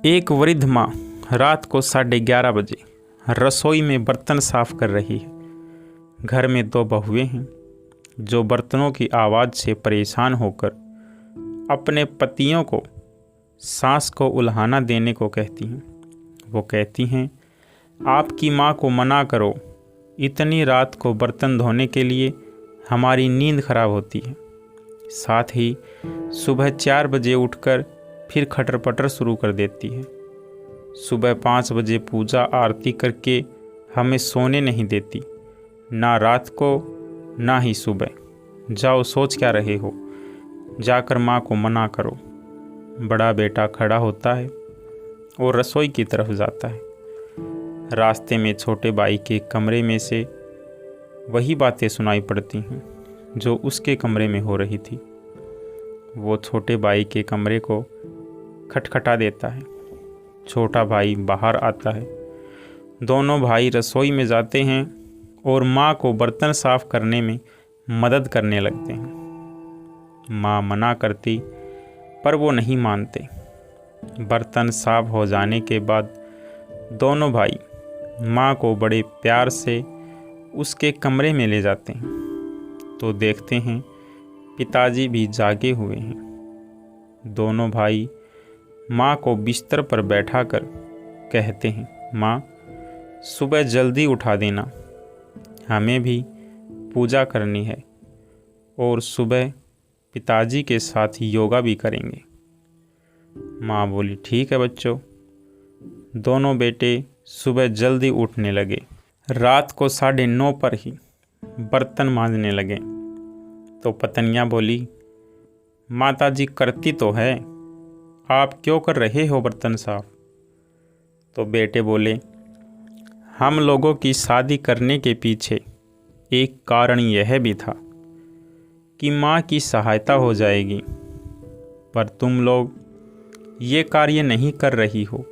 एक वृद्ध माँ रात को 11:30 बजे रसोई में बर्तन साफ कर रही है। घर में 2 बहुएं हैं जो बर्तनों की आवाज़ से परेशान होकर अपने पतियों को सास को उल्हाना देने को कहती हैं। वो कहती हैं, आपकी माँ को मना करो, इतनी रात को बर्तन धोने के लिए हमारी नींद खराब होती है। साथ ही सुबह 4 बजे उठकर फिर खटर पटर शुरू कर देती है। सुबह 5 बजे पूजा आरती करके हमें सोने नहीं देती, ना रात को ना ही सुबह। जाओ, सोच क्या रहे हो, जाकर माँ को मना करो। बड़ा बेटा खड़ा होता है और रसोई की तरफ जाता है। रास्ते में छोटे भाई के कमरे में से वही बातें सुनाई पड़ती हैं जो उसके कमरे में हो रही थी। वो छोटे भाई के कमरे को खटखटा देता है। छोटा भाई बाहर आता है। दोनों भाई रसोई में जाते हैं और माँ को बर्तन साफ करने में मदद करने लगते हैं। माँ मना करती पर वो नहीं मानते। बर्तन साफ हो जाने के बाद दोनों भाई माँ को बड़े प्यार से उसके कमरे में ले जाते हैं तो देखते हैं पिताजी भी जागे हुए हैं। दोनों भाई माँ को बिस्तर पर बैठाकर कहते हैं, माँ सुबह जल्दी उठा देना, हमें भी पूजा करनी है और सुबह पिताजी के साथ योगा भी करेंगे। माँ बोली, ठीक है बच्चों। दोनों बेटे सुबह जल्दी उठने लगे। रात को 9:30 पर ही बर्तन मांजने लगे तो पत्नियाँ बोली, माताजी करती तो है, आप क्यों कर रहे हो बर्तन साफ? तो बेटे बोले, हम लोगों की शादी करने के पीछे एक कारण यह भी था कि माँ की सहायता हो जाएगी, पर तुम लोग ये कार्य नहीं कर रही हो।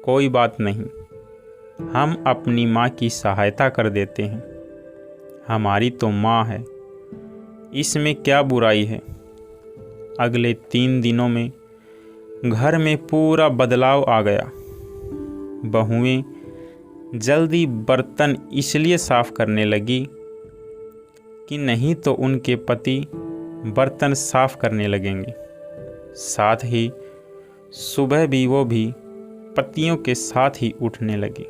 कोई बात नहीं, हम अपनी माँ की सहायता कर देते हैं। हमारी तो माँ है, इसमें क्या बुराई है। अगले 3 दिनों में घर में पूरा बदलाव आ गया। बहुएं जल्दी बर्तन इसलिए साफ करने लगी कि नहीं तो उनके पति बर्तन साफ करने लगेंगे। साथ ही सुबह भी वो भी पतियों के साथ ही उठने लगी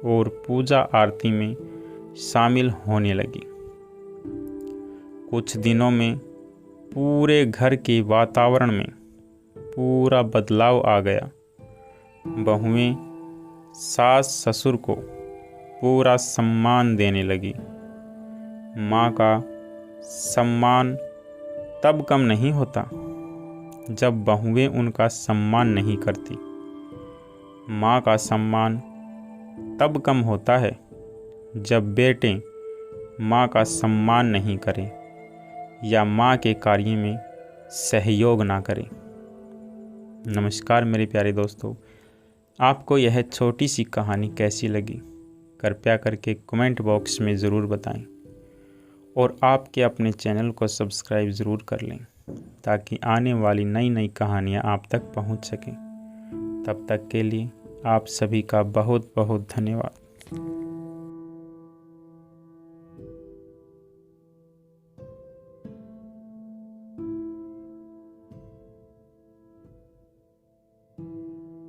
और पूजा आरती में शामिल होने लगी। कुछ दिनों में पूरे घर के वातावरण में पूरा बदलाव आ गया। बहुएं सास ससुर को पूरा सम्मान देने लगी। माँ का सम्मान तब कम नहीं होता जब बहुएं उनका सम्मान नहीं करती। माँ का सम्मान तब कम होता है जब बेटे माँ का सम्मान नहीं करें या माँ के कार्य में सहयोग ना करें। नमस्कार मेरे प्यारे दोस्तों, आपको यह छोटी सी कहानी कैसी लगी कृपया करके कमेंट बॉक्स में ज़रूर बताएं और आपके अपने चैनल को सब्सक्राइब ज़रूर कर लें ताकि आने वाली नई नई कहानियाँ आप तक पहुँच सकें। तब तक के लिए आप सभी का बहुत बहुत धन्यवाद।